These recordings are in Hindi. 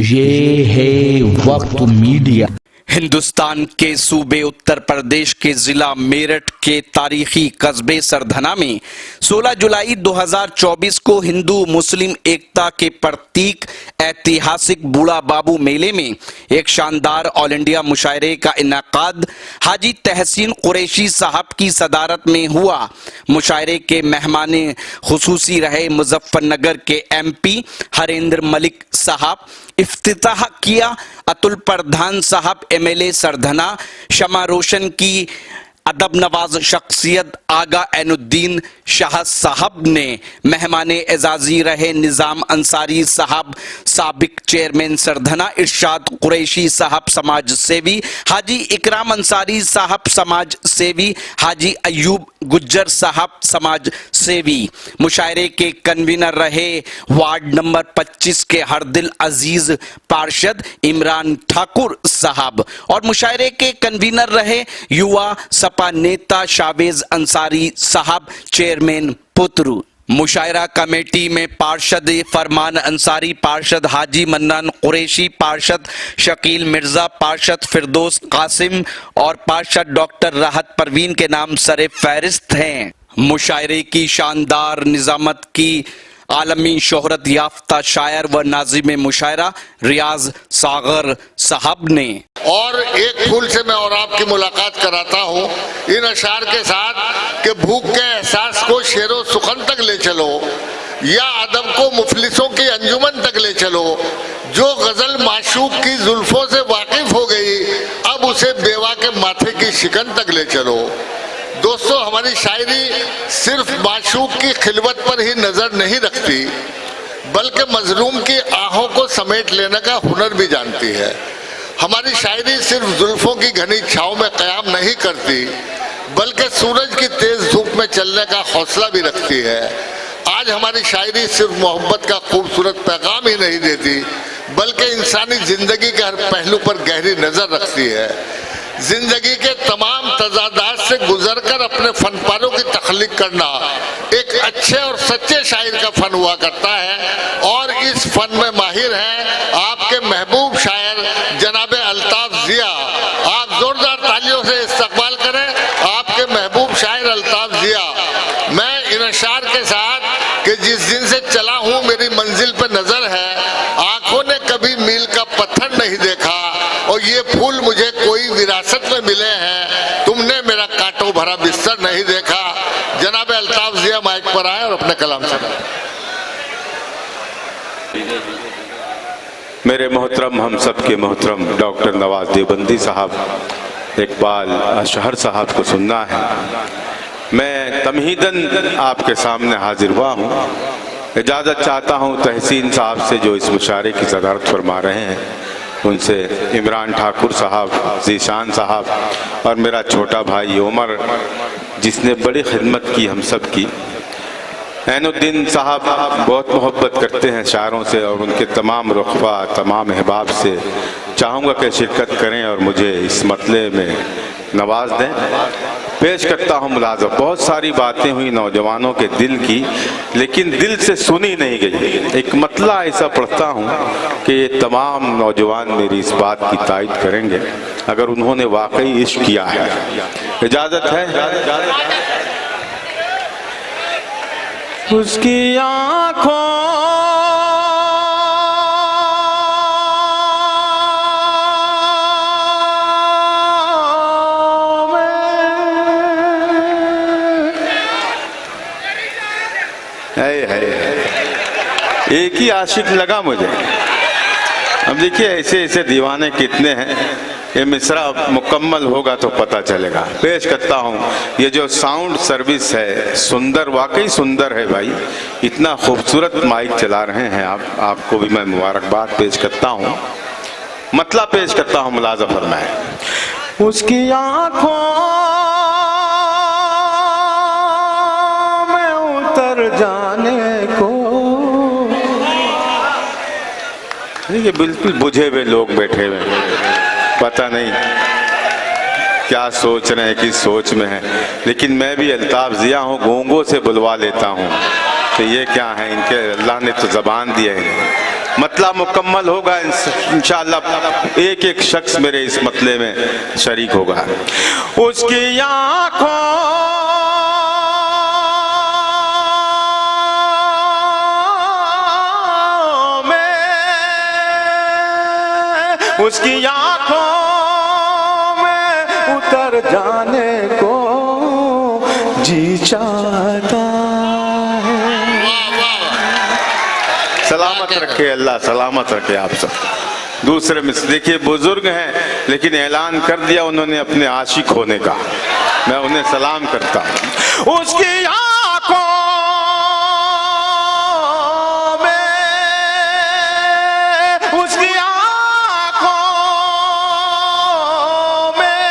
ये है वक्त मीडिया। हिंदुस्तान के सूबे उत्तर प्रदेश के जिला मेरठ के तारीखी कस्बे सरधना में 16 जुलाई 2024 को हिंदू मुस्लिम एकता के प्रतीक ऐतिहासिक बूढ़ा बाबू मेले में एक शानदार ऑल इंडिया मुशायरे का इनेकाद हाजी तहसीन कुरैशी साहब की सदारत में हुआ। मुशायरे के मेहमान खुसूसी रहे मुजफ्फरनगर के MP हरेंद्र मलिक साहब। इफ्तिताह किया अतुल प्रधान साहब MLA सरधना। शमा रोशन की अदब नवाज शख्सियत आगा ऐनुद्दीन शाह साहब ने। मेहमान एजाजी रहे निजाम अंसारी साहब, साबिक चेयरमैन सरधना, इरशाद कुरैशी साहब समाज सेवी, हाजी इकराम अंसारी साहब समाज सेवी, हाजी अयूब गुज्जर साहब समाज सेवी। मुशायरे के कन्वीनर रहे वार्ड नंबर 25 के हरदिल अजीज पार्षद इमरान ठाकुर साहब और मुशायरे के कन्वीनर रहे युवा सपा नेता शावेज अंसारी साहब, चेयरमैन पुत्रु। मुशायरा कमेटी में पार्षद फरमान अंसारी, पार्षद हाजी मन्नान कुरैशी, पार्षद शकील मिर्जा, पार्षद फिरदौस कासिम और पार्षद डॉक्टर राहत परवीन के नाम सरे फहरिस्त हैं। मुशायरे की शानदार निजामत की आलमी शोहरत याफ्ता शायर व नाजिम मुशायरा रियाज सागर साहब ने। और एक फूल से मैं और आपकी मुलाकात कराता हूँ इन अशार के साथ कि भूख के एहसास को शेरो सुखन तक ले चलो या अदब को मुफलिसों की अंजुमन तक ले चलो। जो गजल माशूक की जुल्फों से वाकिफ हो गई अब उसे बेवा के माथे की शिकन तक ले चलो। दोस्तों, हमारी शायरी सिर्फ माशूक की खिलवत पर ही नजर नहीं रखती बल्कि मजलूम की आहों को समेट लेने का हुनर भी जानती है। हमारी शायरी सिर्फ जुल्फों की घनी छाव में कयाम नहीं करती बल्कि सूरज की तेज धूप में चलने का हौसला भी रखती है। आज हमारी शायरी सिर्फ मोहब्बत का खूबसूरत पैगाम ही नहीं देती बल्कि इंसानी जिंदगी के हर पहलू पर गहरी नजर रखती है। जिंदगी के तमाम तजादात से गुजरकर अपने फन पारों की तख्लीक करना एक अच्छे और सच्चे शायर का फन हुआ करता है और इस फन में माहिर हैं आपके महबूब शायर जनाब अल्ताफ जिया। आप जोरदार तालियों से इस्तकबाल करें आपके महबूब शायर अल्ताफ जिया। मैं इन अशार के साथ कि जिस दिन से चला हूँ मेरी मंजिल पर नजर है, आंखों ने कभी मील का पत्थर नहीं देखा और ये फूल मुझे कोई विरासत में मिले हैं, तुमने मेरा कांटों भरा बिस्तर नहीं देखा। जनाब अल्ताफ जिया माइक पर आए और अपने कलाम से। मेरे मोहतरम हम सब के मोहतरम डॉक्टर नवाज देवबंदी साहब, इकबाल अशहर साहब को सुनना है। मैं तमहीदन आपके सामने हाजिर हुआ हूँ। इजाज़त चाहता हूँ तहसीन साहब से जो इस मुशायरे की सदारत फरमा रहे हैं उनसे, इमरान ठाकुर साहब, जीशान साहब और मेरा छोटा भाई उमर जिसने बड़ी खिदमत की हम सब की। ऐनुद्दीन साहब बहुत मोहब्बत करते हैं शायरों से और उनके तमाम रुखबा तमाम अहबाब से चाहूँगा कि शिरकत करें और मुझे इस मतले में नवाज दें। पेश करता हूँ मुलाज़ा। बहुत सारी बातें हुई नौजवानों के दिल की लेकिन दिल से सुनी नहीं गई। एक मतला ऐसा पढ़ता हूँ कि ये तमाम नौजवान मेरी इस बात की तायद करेंगे अगर उन्होंने वाकई इश्क किया है। इजाज़त है। उसकी आँखों एक ही आशिक लगा मुझे। अब देखिए ऐसे ऐसे दीवाने कितने हैं, ये मिसरा मुकम्मल होगा तो पता चलेगा। पेश करता हूँ। ये जो साउंड सर्विस है सुंदर, वाकई सुंदर है भाई। इतना खूबसूरत माइक चला रहे हैं आप, आपको भी मैं मुबारकबाद पेश करता हूँ। मतलब पेश करता हूँ, मुलाज़ा फरमाए। उसकी आँखों में उतर जाने को ये बिल्कुल बुझे हुए लोग बैठे हुए, पता नहीं क्या सोच रहे हैं, किस सोच में है। लेकिन मैं भी अल्ताफ जिया हूँ, गूंगों से बुलवा लेता हूँ कि ये क्या है, इनके अल्लाह ने तो ज़बान दी है। मतला मुकम्मल होगा इंशाअल्लाह। एक एक शख्स मेरे इस मतले में शरीक होगा। उसकी आंखों में, उसकी आंखों में उतर जाने को जी चाहता है। सलामत रखे अल्लाह, सलामत रखे आप सब। दूसरे में देखिए बुजुर्ग हैं लेकिन ऐलान कर दिया उन्होंने अपने आशिक होने का, मैं उन्हें सलाम करता हूं। उसकी आंखों में, उसकी आंखों में,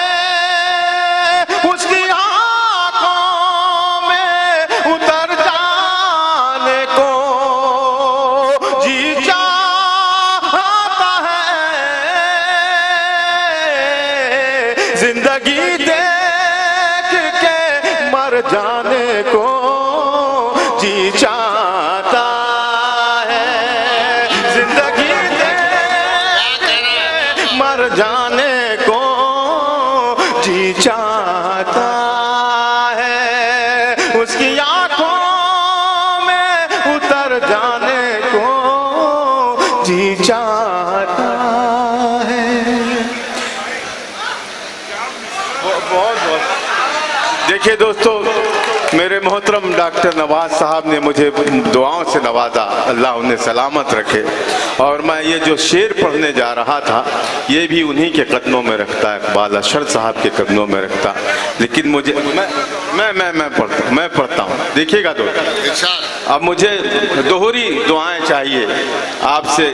उसकी आंखों में उतर जाने को जी चाहता है। जिंदगी देख के मर जाने को जी चाहता है। जिंदगी देख के मर जाने को जी चाहता है। उसकी आंखों में उतर जाने को जी चाहता है। बहुत बहुत देखिए दोस्तों, मेरे मोहतरम डॉक्टर नवाज साहब ने मुझे दुआओं से नवाजा, अल्लाह उन्हें सलामत रखे। और मैं ये जो शेर पढ़ने जा रहा था ये भी उन्हीं के कदमों में रखता है, इकबाल अशर साहब के कदमों में रखता। लेकिन मुझे मैं पढ़ता हूँ, देखिएगा दोस्तों। अब मुझे दोहरी दुआएं चाहिए, आपसे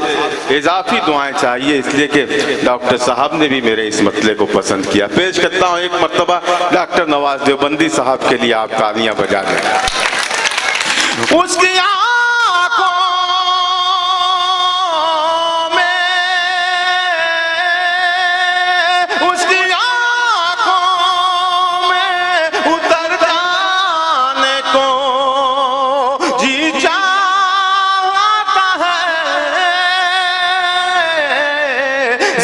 इजाफी दुआएं चाहिए, इसलिए कि डॉक्टर साहब ने भी मेरे इस मतले को पसंद किया। पेश करता हूँ एक मर्तबा डॉक्टर नवाज देवबंदी साहब के लिए, आप तालियां बजा दें। उसकी आंखों में, उसकी आंखों में उतर जाने को जी चाहता है।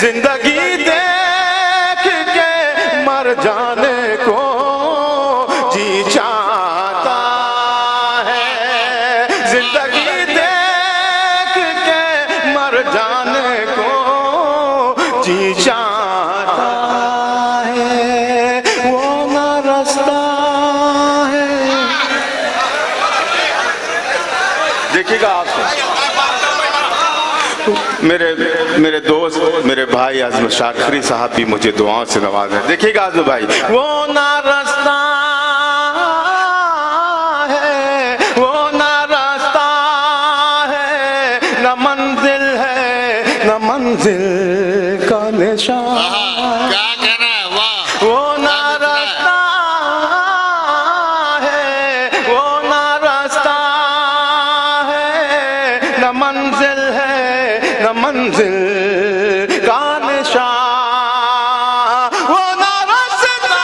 जिंदगी देख के मर जाने को जी चाहता है। जिंदगी देख के मर जाने को जी चाहता है। वो ना रास्ता है, देखिएगा आप मेरे दोस्त, मेरे भाई आजम शाखरी साहब भी मुझे दुआओं से नवाज है। देखिएगा आजम भाई, वो ना रास्ता है, वो ना रास्ता है, न मंजिल है, न मंजिल का निशान। क्या कहना है, वाह। वो ना रास्ता है, वो ना रास्ता है, न मंजिल है, न मंजिल का निशान। वो ना रास्ता,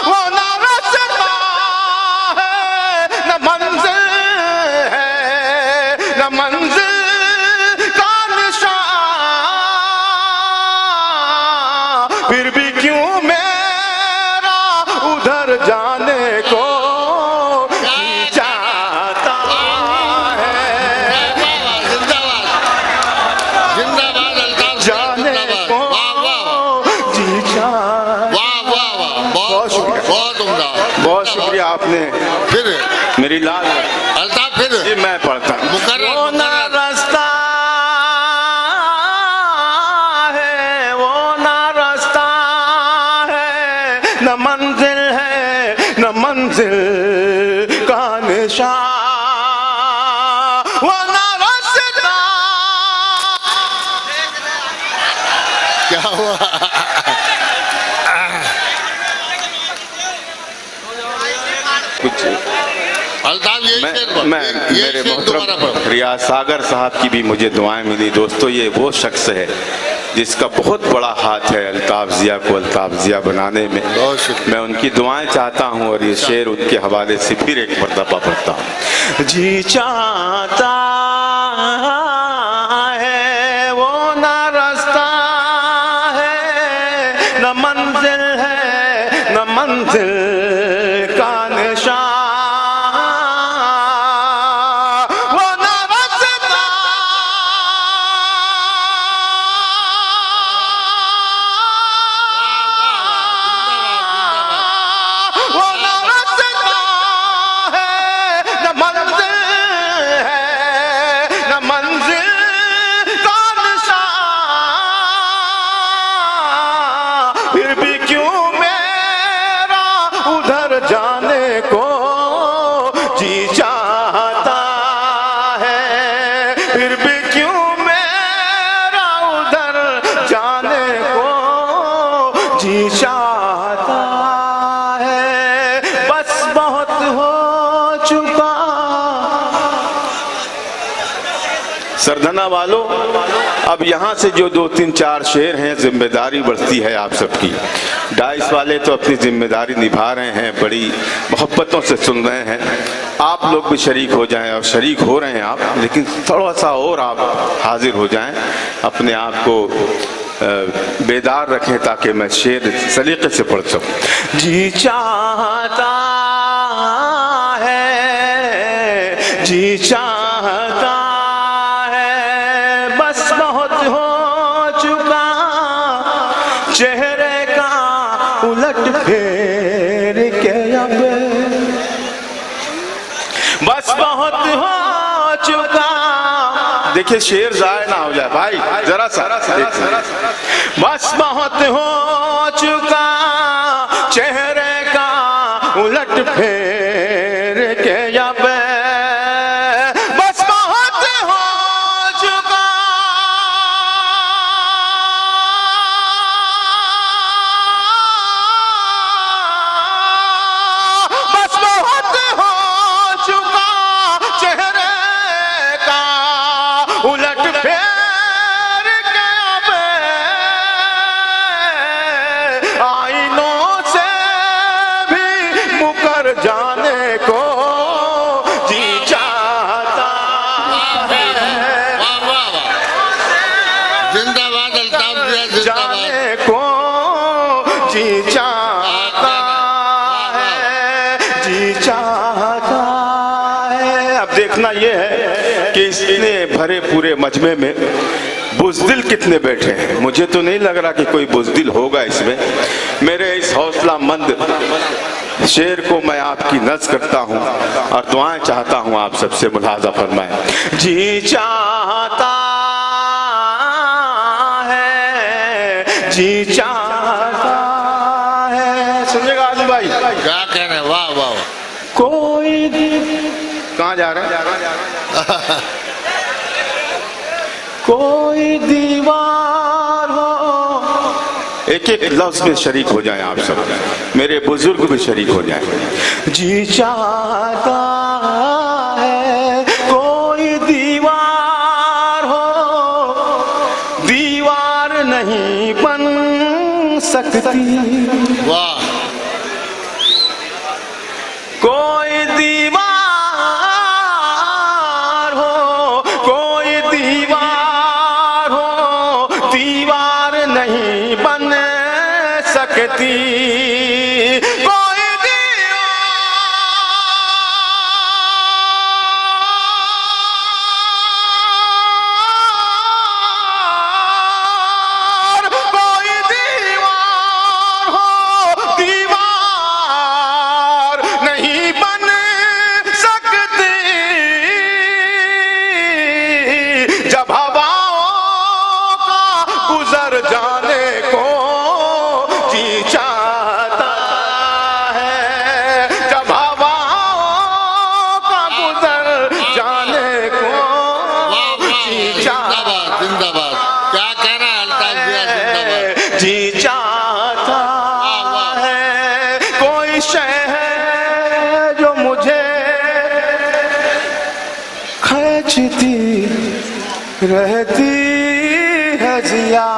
वो ना रास्ता है, न मंजिल है, न मंजिल का निशान। फिर भी क्यों मेरा उधर जाने को जी चाहता है। जिंदाबाद, जिंदाबाद अल्ताफ साहब, जाने जिंदाबाद। को वाह वाह जी चाहता। वाह वाह वाह, बहुत बहुत उम्दा। बहुत शुक्रिया, आपने फिर मेरी लाल। अल्ताफ, फिर ये मैं पढ़ता हूँ। मुकर्रर, वो ना मुकर्रर। रास्ता है, वो ना रास्ता है, न मंजिल है, न मंजिल का निशान। वो ना रास्ता, क्या हुआ? कुछ अल्ताफ, ये शेर पढ़, मैं ये मेरे शेर दोबारा मोहतरम पढ़। रियाज सागर साहब की भी मुझे दुआएं मिली। दोस्तों, ये वो शख्स है जिसका बहुत बड़ा हाथ है अल्ताफ जिया को अल्ताफ जिया बनाने में। बहुत शुक्रिया। मैं उनकी दुआएं चाहता हूं और ये शेर उनके हवाले से फिर एक मर्तबा पढ़ता हूं। जी चाहता है वो ना रास्ता है, न मंजिल है न मंजिल का निशान, वो ना रास्ता, वो ना रास्ता है न मंजिल है न मंजिल का निशान, फिर भी क्यों मेरा उधर जाने को जी चाहता है, फिर भी क्यों मेरा उधर जाने को जी चाहता है, बस बहुत हो चुका। सरधना वालों, अब यहाँ से जो 2-3-4 शेर हैं, जिम्मेदारी बढ़ती है आप सबकी। डाइस वाले तो अपनी जिम्मेदारी निभा रहे हैं, बड़ी मोहब्बतों से सुन रहे हैं। आप लोग भी शरीक हो जाएं, और शरीक हो रहे हैं आप, लेकिन थोड़ा सा और आप हाजिर हो जाएं, अपने आप को बेदार रखें ताकि मैं शेर सलीके से पढ़ सकूं। जी चाहता है, जी चाहता है, बस बहुत हो चुका चेहरे का उलट फेर के अब, बस बहुत हो चुका। देखिए शेर जाया ना हो जाए भाई, जरा सा देखिए। बस बहुत हो चुका चेहरे का उलट फेर के अब, बस बहुत हो चुका, बस बहुत हो चुका चेहरे का उलट फेर के अब, आईनों से भी मुकर जाने को जी चाहता है, वाह वाह वाह, जिंदाबाद अल्ताफ जिया, जिंदाबाद। जाने को जी चाहता है, जी चाहता है। अब देखना ये है कि इसने भरे पूरे मजमे में बुज़दिल कितने बैठे हैं। मुझे तो नहीं लग रहा कि कोई बुज़दिल होगा इसमें। मेरे इस हौसला मंद शेर को मैं आपकी नज़्म करता हूँ और दुआएं चाहता हूँ आप सबसे, मुलाज़ा फरमाएं। जी चाहता है, जी चाहता है। सुनिएगा आलू भाई, क्या कह रहे हैं, वाह वाह। कोई कहाँ जा रहे हैं? कोई दीवार हो, एक एक लफ्ज में शरीक हो जाएं आप सब, मेरे बुजुर्ग भी शरीक हो जाएं। जी चाहता है कोई दीवार हो, दीवार नहीं बन सकती, वाह, कोई दीवार हो, कोई दीवार हो, दीवार नहीं बन सकती, कोई दीवार, कोई दीवार हो, दीवार नहीं बन सकती, जब हवाओं का गुजर जाने को जी चाहता है, जब हवाओं का गुजर जाने को वाह वाह, जी चाहता जिंदाबाद जिंदाबाद। क्या कह रहा है अल्ताफ जिया, जिंदाबाद। जी चाहता है, कोई शय है जो मुझे खींचती रहती है जिया,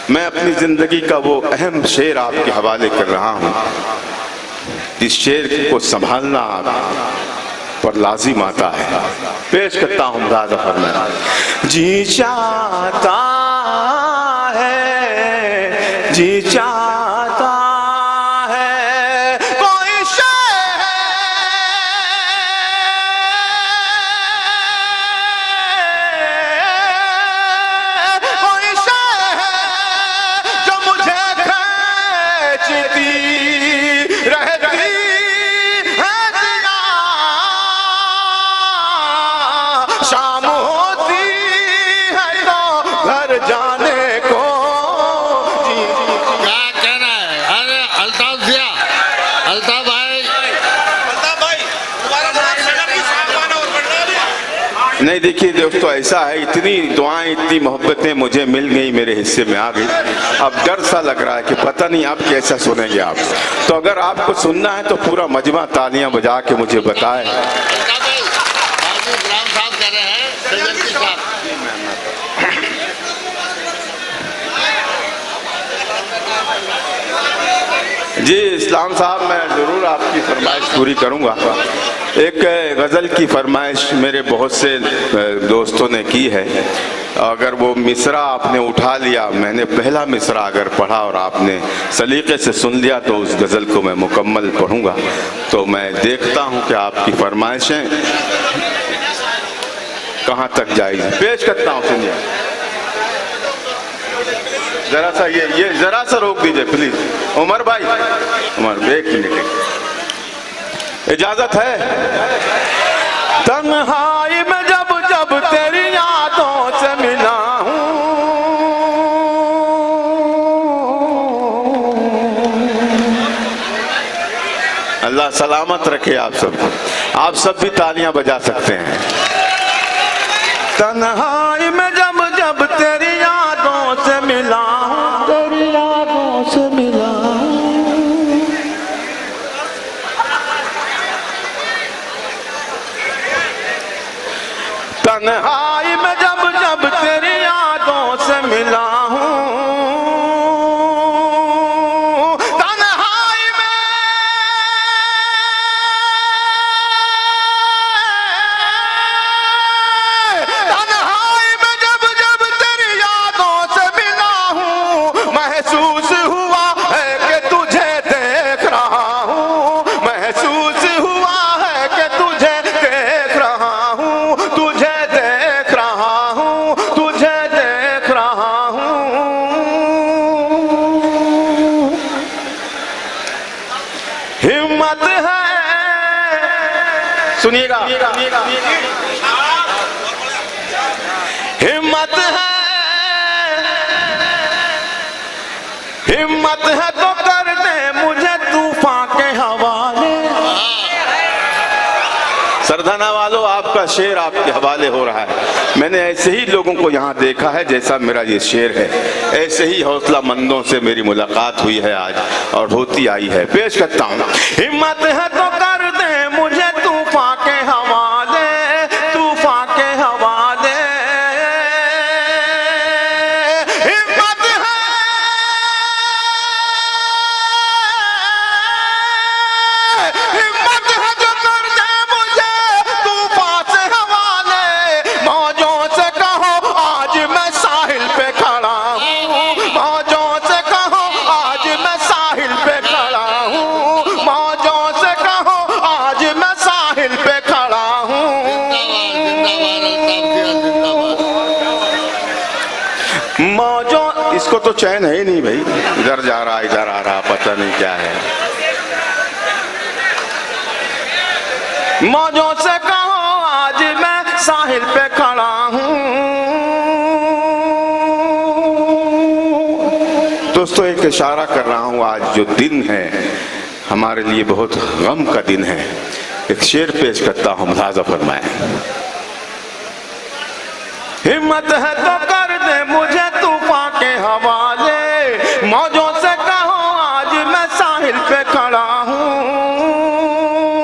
मैं अपनी जिंदगी का वो अहम शेर आपके हवाले कर रहा हूं। इस शेर को संभालना आप पर लाजिम आता है। पेश करता हूं मुराद फरमाया। जी चाहता है, जी चाहता है कोई शहर, कोई शहर जो मुझे खींचती रहती है जिया, शाम होती है तो घर जाने को। क्या कहना है? अरे अल्ताफ भैया, अल्ताफ भाई, नहीं देखिए दोस्तों, ऐसा है, इतनी दुआएं इतनी मोहब्बतें मुझे मिल गई, मेरे हिस्से में आ गई। अब डर सा लग रहा है कि पता नहीं आप कैसा सुनेंगे आप। तो अगर आपको सुनना है तो पूरा मजमा तालियां बजा के मुझे बताए। अल्ताफ भाई, बाबू इकराम साहब कह रहे हैं, सेजंती साहब। जी इस्लाम साहब, मैं ज़रूर आपकी फरमाइश पूरी करूंगा। एक गज़ल की फरमाइश मेरे बहुत से दोस्तों ने की है। अगर वो मिसरा आपने उठा लिया, मैंने पहला मिसरा अगर पढ़ा और आपने सलीके से सुन लिया तो उस गज़ल को मैं मुकम्मल पढ़ूंगा। तो मैं देखता हूं कि आपकी फरमाइशें कहाँ तक जाएगी। पेश करता हूँ, सुनिए जरा सा, ये जरा सा रोक दीजिए प्लीज। उमर भाई, उमर एक मिनट इजाजत है। तन्हाई में जब जब तेरी यादों से मिला हूँ, अल्लाह सलामत रखे आप सबको। आप सब भी तालियां बजा सकते हैं। तन्हाई में जब जब तेरी यादों से मिला हूँ, तेरी यादों से मिला हूँ, तन्हाई में जब जब तेरी यादों से मिला हूँ, तन्हाई में जब जब तेरी यादों से मिला हूँ, महसूस हुआ है कि तुझे देख रहा हूँ, महसूस हुआ है कि तुझे देख रहा हूँ, तुझे देख रहा हूँ, तुझे देख रहा हूँ। हिम्मत है, सुनिएगा, हिम्मत है, हिम्मत है तो कर दे मुझे तूफान के हवाले। सरदाना वालों, आपका शेर आपके हवाले हो रहा है। मैंने ऐसे ही लोगों को यहाँ देखा है जैसा मेरा ये शेर है। ऐसे ही हौसला मंदों से मेरी मुलाकात हुई है आज और होती आई है। पेश करता हूँ। हिम्मत है तो कर दे मुझे तूफान के हवाले, तूफान के हवाले। हिम्मत है, हिम्मत है जो कर दे मुझे तूफान से हवाले। मौजों से कहो आज मैं साहिल पे खड़ा हूँ, मौजों से कहो आज मैं साहिल पे खड़ा हूँ, मौजों से कहो आज मैं साहिल पे खड़ा हूँ। मौजों, इसको तो चैन है ही नहीं भाई, इधर जा रहा इधर आ रहा, पता नहीं क्या है। मौजों से कहो आज मैं साहिल पे खड़ा हूँ। दोस्तों, एक इशारा कर रहा हूँ, आज जो दिन है हमारे लिए बहुत गम का दिन है। एक शेर पेश करता हूँ, मुलाजा फरमाए। हिम्मत है तो कर दे मुझे तूफान के हवाले, मौजों से कहो आज मैं साहिल पे खड़ा हूँ।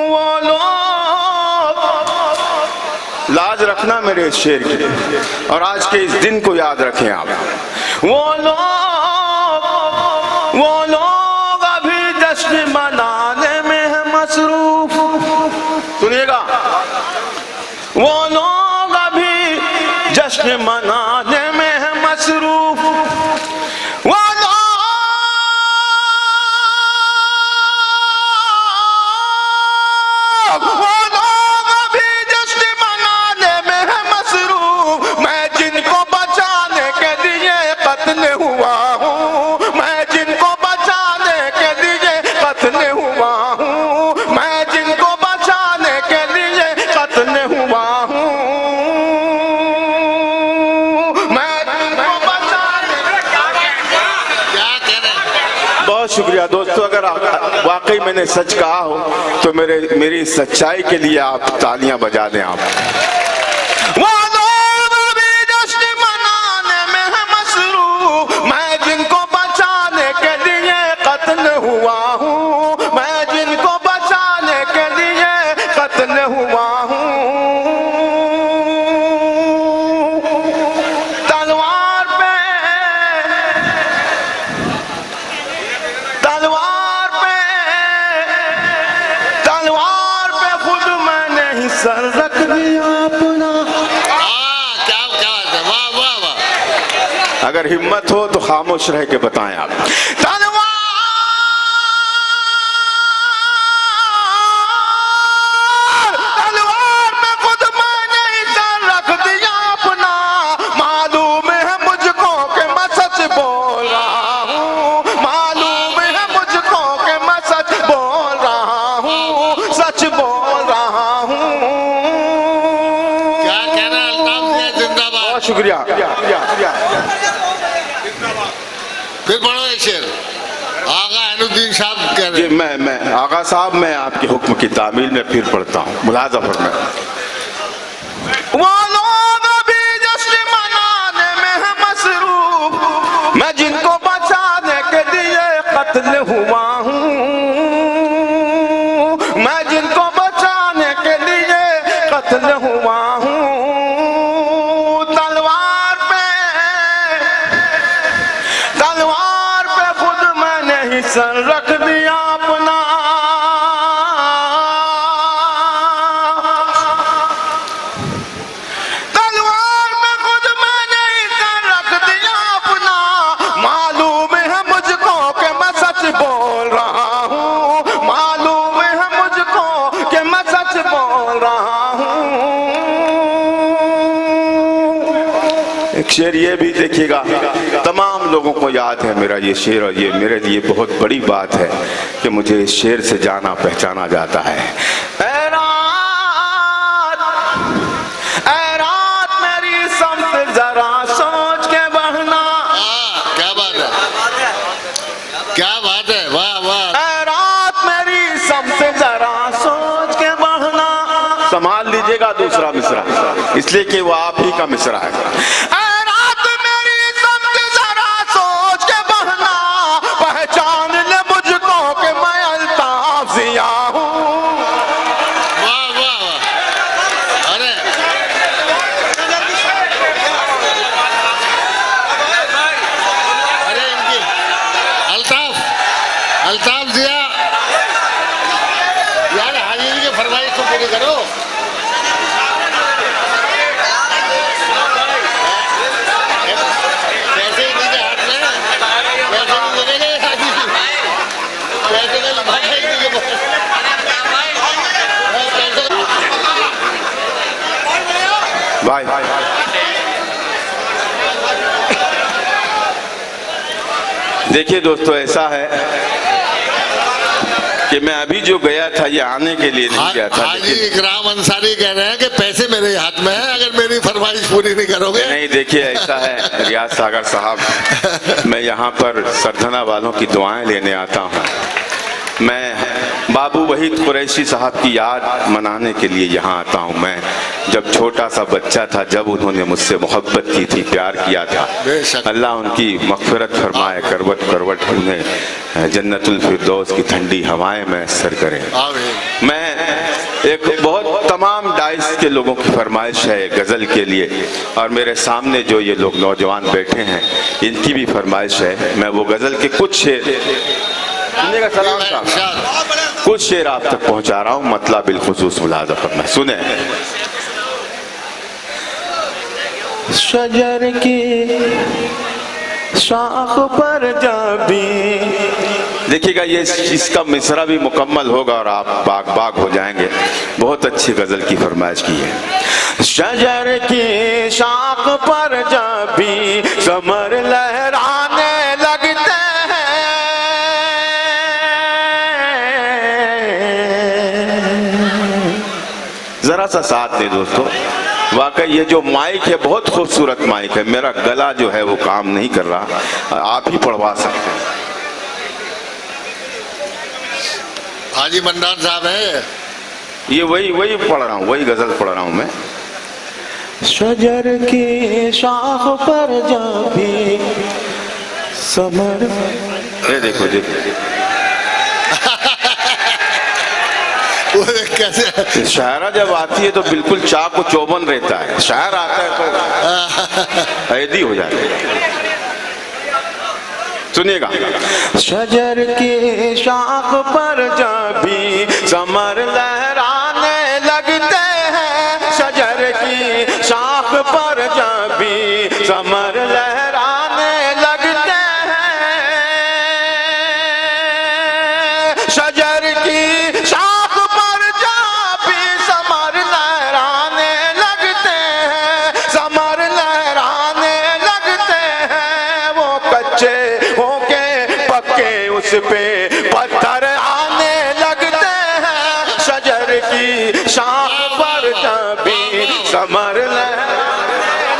वो लोग, लाज रखना मेरे इस शेर की और आज के इस दिन को याद रखें आप। वो लोग वो लोग अभी जश्न मनाने में है मसरूफ। सुनिएगा, वो लोग अभी जश्न मनाने में है मसरूफ। वो लोग अभी जश्न मनाने में है मसरूफ। मैं जिनको बचाने के लिए कत्ल हुआ हूँ, मैं जिनको बचाने के लिए कत्ल हुआ हूँ, मैं जिनको बचाने के लिए कत्ल हुआ हूँ, मैं जिनको बचाने। क्या कह रहे हैं? बहुत शुक्रिया दोस्तों, अगर वाकई मैंने सच कहा हो तो मेरी सच्चाई के लिए आप तालियां बजा दें। आप वो लोग अभी जश्न मनाने में है मसरूफ। मैं जिनको बचाने के लिए कत्ल हुआ हूँ, मैं जिनको बचाने के लिए कत्ल हुआ हूँ। तलवार पे खुद मैंने ही सर रख दिया अपना। क्या बात है, वाह वाह वाह। अगर हिम्मत हो तो खामोश रह के बताएं आप। तलवार पे खुद मैंने ही सर रख दिया अपना। मालूम है मुझको कि मैं सच बोल रहा हूँ, मालूम है मुझको कि मैं सच बोल रहा हूँ, सच बोल रहा हूँ। क्या कह रहे हैं? अल्ताफ जिया जिंदाबाद। बहुत शुक्रिया। फिर पढ़ो एक शेर। आगा ऐनुद्दीन साहब कह रहे जी हैं। मैं आगा साहब, मैं आपके हुक्म की तामील में फिर पढ़ता हूँ। मुलाजा फरमाएं। वो लोग अभी जश्न मनाने में है मसरूफ। मैं जिनको बचाने के लिए कत्ल हुआ हूँ, मैं जिनको बचाने के लिए कत्ल हुआ हूँ। तलवार पे खुद मैंने ही सर रख दिया अपना। तलवार पे खुद मैंने ही सर रख दिया अपना। मालूम है मुझको कि मैं सच बोल रहा हूँ, मालूम है मुझको कि मैं सच बोल रहा हूँ। एक शेर ये भी देखिएगा, तमाम लोगों को याद है मेरा ये शेर, और ये मेरे लिए बहुत बड़ी बात है कि मुझे इस शेर से जाना पहचाना जाता है। ऐ रात मेरी समत जरा सोच के बहना। क्या बात है, क्या बात है, वाह वाह। ऐ रात मेरी समत जरा सोच के बहना। संभाल लीजिएगा दूसरा मिसरा, इसलिए कि वो आप ही का मिसरा है। पहचान ले मुझको कि मैं अल्ताफ जिया हूँ। वाह वाह वाह। अरे अरे इनकी अल्ताफ जिया यार, हाजिरी की फरमाइश तो पूरी करो। पैसे इनके हाथ में, पैसे नहीं मिलेंगे हाजिरी, पैसे नहीं लभाएंगे इनके पास। भाई देखिए दोस्तों, ऐसा है कि मैं अभी जो गया था ये आने के लिए नहीं गया था। हाजी इकराम अंसारी कह रहे हैं कि पैसे मेरे हाथ में है, अगर मेरी फरमाइश पूरी नहीं करोगे। नहीं, देखिए ऐसा है रियाज सागर साहब, मैं यहाँ पर सरधना वालों की दुआएं लेने आता हूँ। मैं बाबू वहीद कुरैशी साहब की याद मनाने के लिए यहाँ आता हूँ। मैं जब छोटा सा बच्चा था, जब उन्होंने मुझसे मोहब्बत की थी, प्यार किया था, अल्लाह उनकी मग़फ़िरत फरमाए, करवट करवट उन्हें जन्नतुल फिरदौस की ठंडी हवाएं मैसर करें। मैं एक बहुत तमाम डाइस के लोगों की फरमाइश है गज़ल के लिए, और मेरे सामने जो ये लोग नौजवान बैठे हैं इनकी भी फरमाइश है। मैं वो गज़ल के कुछ शेर सुनिएगा सलाम साहब, कुछ शेर आप तक पहुंचा रहा हूँ, मतलब बिलखुसूस मुलाज़ा फरमाएं, सुने। शजर की शाख पर जाबी, देखिएगा ये इसका मिसरा भी मुकम्मल होगा और आप बाग बाग हो जाएंगे। बहुत अच्छी गजल की फरमाइश की है। शजर की शाख पर जाबी समर लहराने लगते हैं। जरा सा साथ दे दोस्तों, वाकई ये जो माइक है बहुत खूबसूरत माइक है, मेरा गला जो है वो काम नहीं कर रहा, आप ही पढ़वा सकते हैं। हाजी मंदान साहब है ये वही पढ़ रहा हूँ, वही गजल पढ़ रहा हूँ मैं। शजर की शाख पर जाबी समर, ये देखो कैसे शायरा जब आती है तो बिल्कुल चाक को चौबन रहता है, शायर आता है तो ऐदी हो जाता है। सुनिएगा। शजर की शाख पर जाबी समर लहराने लगते हैं, शजर की शाख पर जाबी समर लहराने लगते हैं, शजर की शाख पर जाबी समर लहराने लगते हैं, समर लहराने लगते हैं। वो कच्चे उस पे पत्थर आने लगते हैं, शजर की शाख पर जाबी समर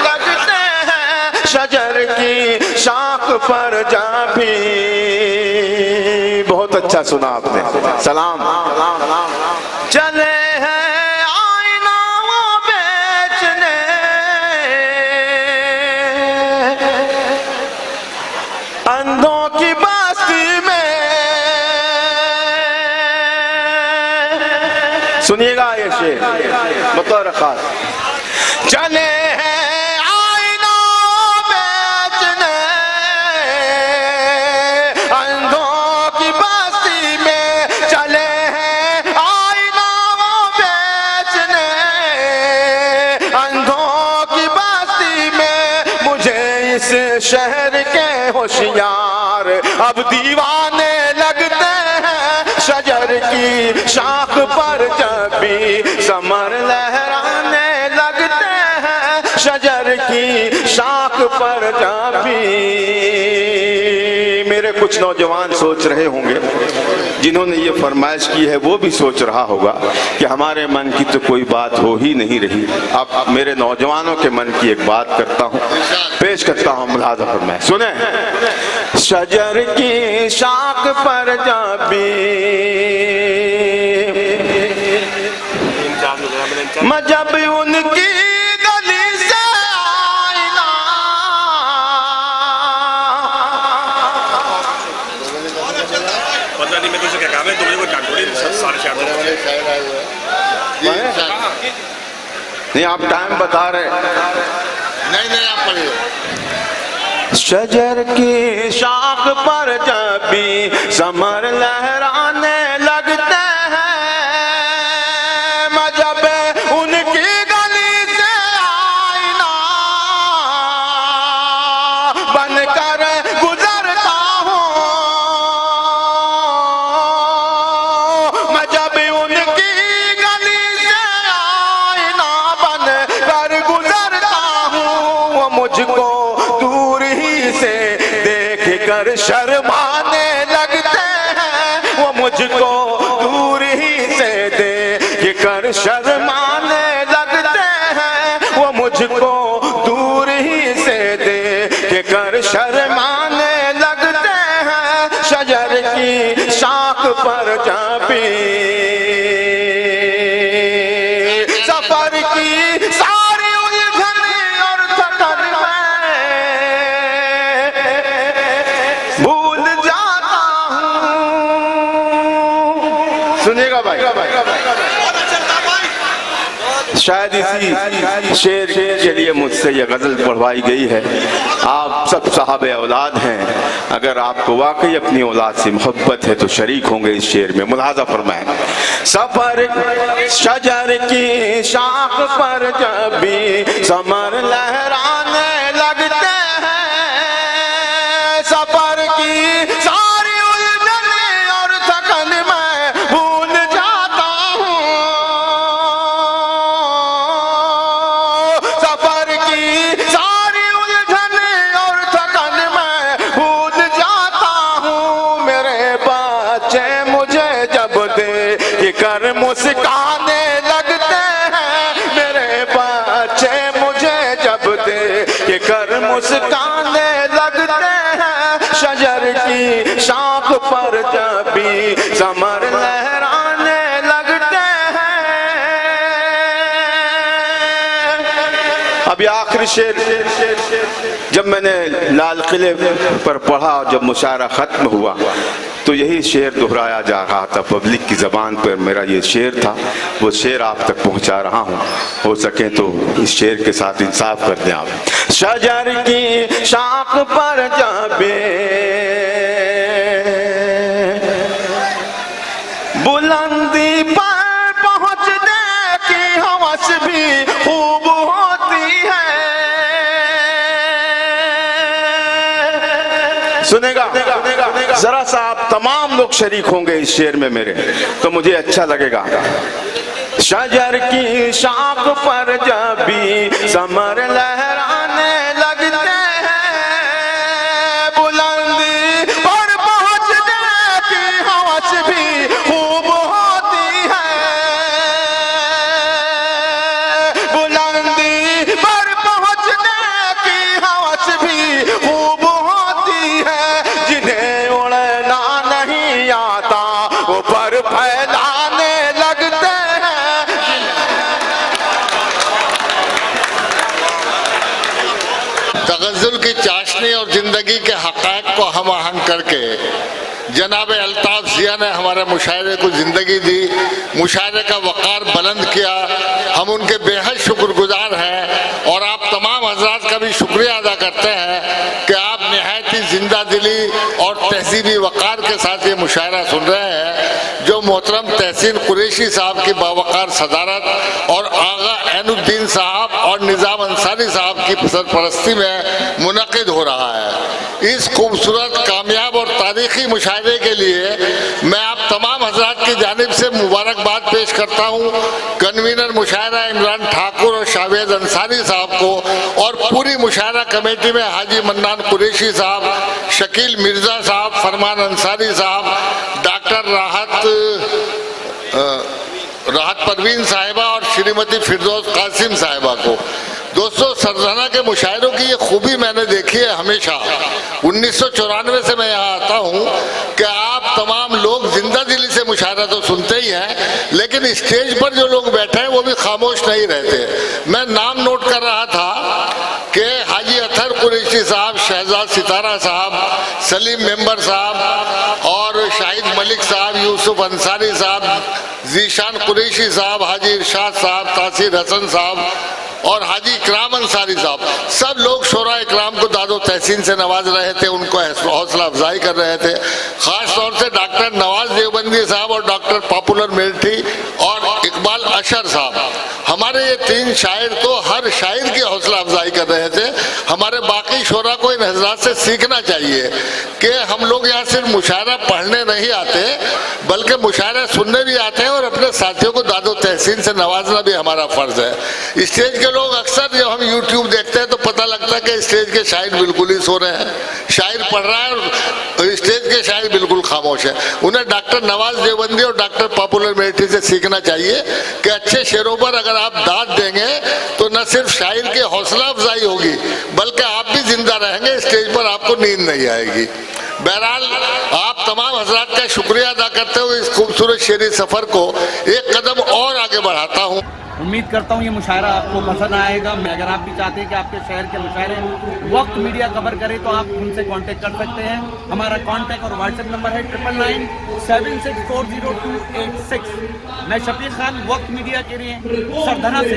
लगते हैं, शजर की शाख पर जाबी। बहुत अच्छा सुना आपने, सलाम। चले हैं आईना वो बेचने, अंधों की बस्ती में, सुनिएगा ये शेर बतौर खास। चले हैं आईना बेचने अंधों की बस्ती में, चले हैं आईना बेचने अंधों की बस्ती में। मुझे इस शहर के होशियार अब दीवाने लगते हैं, शजर की शाख पर जाबी समर लहराने लगते हैं, शजर की शाख पर जाबी। मेरे कुछ नौजवान सोच रहे होंगे, जिन्होंने ये फरमाइश की है वो भी सोच रहा होगा कि हमारे मन की तो कोई बात हो ही नहीं रही। अब मेरे नौजवानों के मन की एक बात करता हूँ, पेश करता हूँ मुलाज़ा फरमाएं, सुने। शजर की शाख पर जाबी जब उनकी गली से आईना, पता नहीं मैं तुझसे क्या काम है, तुम्हें कोई टांगोड़ी सारे नहीं, आप टाइम बता रहे नहीं आप पढ़िए। शजर की शाख पर जाबी समर लहराने लगते हैं, जब उनकी गली से आईना बनकर गुजरता हूँ, मैं जब उनकी गली से आईना बनकर गुजरता हूँ, वो मुझको दूर ही से देख कर शर्माने लगते हैं, वो मुझको दूर ही से देख कर शर्माने लगते हैं, वो मुझको दूर ही से देख कर शर्माने लगते हैं, शजर की शाख पर जाबी सफर की सारी उलझन और थकन में भूल जाता हूँ। सुनिएगा भाई, शायद इसी शेर के लिए मुझसे यह गज़ल पढ़वाई गई है। आप सब साहब औलाद हैं, अगर आपको वाकई अपनी औलाद से मोहब्बत है तो शरीक होंगे इस शेर में। मुलाहाजा फरमाएं। सफर शजर की शाख पर जब भी समर लहराने लगते हैं, सफर की सारी उलझन और थकन मैं भूल जाता हूँ, सफर की सारी उलझन और थकन मैं भूल जाता हूँ। मेरे बच्चे मुझे जब दे कर मुस्काने लगते हैं, मेरे बच्चे मुझे जब दे कर मुस्काने लगते हैं, शजर की शाख पर जब भी समर लहराने लगते हैं। अभी आखिरी शेर जब मैंने लाल किले पर पढ़ा और जब मुशायरा खत्म हुआ तो यही शेर दोहराया जा रहा था, पब्लिक की ज़बान पर मेरा ये शेर था, वो शेर आप तक पहुंचा रहा हूं। हो सके तो इस शेर के साथ इंसाफ कर दें आप। शजर की शाख पर जाबे बुलंदी पर पहुंचने की हवस भी खूब होती है। सुनेगा जरा सा आप तमाम लोग शरीक होंगे इस शेर में मेरे, तो मुझे अच्छा लगेगा। शजर की शाख पर जब भी समर लहराने लगते हैं, बुलंदी पर पहुंचने की हवस भी खूब होती है, बुलंदी पर पहुंचने की हवस भी खूब होती है। जिन्हें उड़ना नहीं आता वो पर फैलाने लगते हैं। तगज़्ज़ुल की चाशनी और जिंदगी के हक़ाइक़ को हम आहंग करके जनाब अल्ताफ़ ज़िया ने हमारे मुशायरे को ज़िंदगी दी, मुशायरे का वक़ार बुलंद किया। हम उनके बेहद शुक्रगुजार हैं और आप तमाम हज़रात का भी शुक्रिया अदा करते हैं कि आप नहायत ही ज़िंदा दिली और तहज़ीबी वक़ार के साथ ये मुशायरा सुन रहे हैं, जो मोहतरम तहसीन कुरैशी साहब की बावक़ार सदारत और आगा ऐनुद्दीन साहब और निज़ाम अंसारी साहब की सरपरस्ती में मुनक़िद हो रहा है। इस खूबसूरत, कामयाब और तारीख़ी मुशायरे के लिए मैं आप तमाम हज़रात की जानिब से मुबारकबाद पेश करता हूँ। कन्वीनर मुशायरा इमरान ठाकुर और शावेद अंसारी साहब को और पूरी मुशायरा कमेटी में हाजी मन्नान कुरैशी साहब, शकील मिर्ज़ा साहब, फरमान अंसारी साहब, डॉक्टर राहत परवीन साहिबा और श्रीमती फिरदौस कासिम साहिबा को। दोस्तों, सरदाना के मुशायरों की ये खूबी मैंने देखी है हमेशा। 1994 से मैं यहाँ आता हूँ कि आप तमाम लोग जिंदा दिली से मुशायरा तो सुनते ही हैं, लेकिन स्टेज पर जो लोग बैठे हैं वो भी खामोश नहीं रहते। मैं नाम नोट कर रहा था कि हाजी अतर कुरैशी साहब, शहजाद सितारा साहब, सलीम मेंबर साहब और शाहिद मलिक साहब, यूसुफ अंसारी साहब, जीशान कुरैशी साहब, हाजी इरशाद साहब, तासीर हसन साहब और हाजी इकराम अंसारी साहब, सब लोग शोरा इकराम को दादो तहसीन से नवाज रहे थे, उनको हौसला अफजाई कर रहे थे। खास तौर से डॉक्टर नवाज देवबंदी साहब और डॉक्टर पॉपुलर मिलिट्री और इकबाल अशर साहब, हमारे ये तीन शायर तो हर शायर की हौसला अफजाई कर रहे थे। हमारे बाकी शोरा को इन हजरात से सीखना चाहिए कि हम लोग यहाँ सिर्फ मुशायरा पढ़ने नहीं आते, बल्कि मुशायरा सुनने भी आते हैं और अपने साथियों को दादो तहसीन से नवाजना भी हमारा फर्ज है। स्टेज के लोग अक्सर जब हम यूट्यूब देखते हैं तो पता लगता है कि स्टेज के शायर बिल्कुल ही सो रहे हैं, शायर पढ़ रहा है और स्टेज के शायर बिल्कुल खामोश है। उन्हें डॉक्टर नवाज देवबंदी और डॉक्टर पॉपुलर मिलिट्री से सीखना चाहिए कि अच्छे शेरों पर अगर आप दाद देंगे तो न सिर्फ शायर की हौसला अफजाई होगी, बल्कि आप भी जिंदा रहेंगे, स्टेज पर आपको नींद नहीं आएगी। बहरहाल आप तमाम हजरात का शुक्रिया अदा करते हुए इस खूबसूरत शेरी सफर को एक कदम और आगे बढ़ाता हूँ। उम्मीद करता हूँ ये मुशायरा आपको पसंद आएगा। अगर आप भी चाहते हैं कि आपके शहर के मुशायरे वक्त मीडिया कवर करे तो आप हमसे कांटेक्ट कर सकते हैं। हमारा कांटेक्ट और व्हाट्सएप नंबर है 9997640286। मैं शफीक खान, वक्त मीडिया के लिए सरधना से।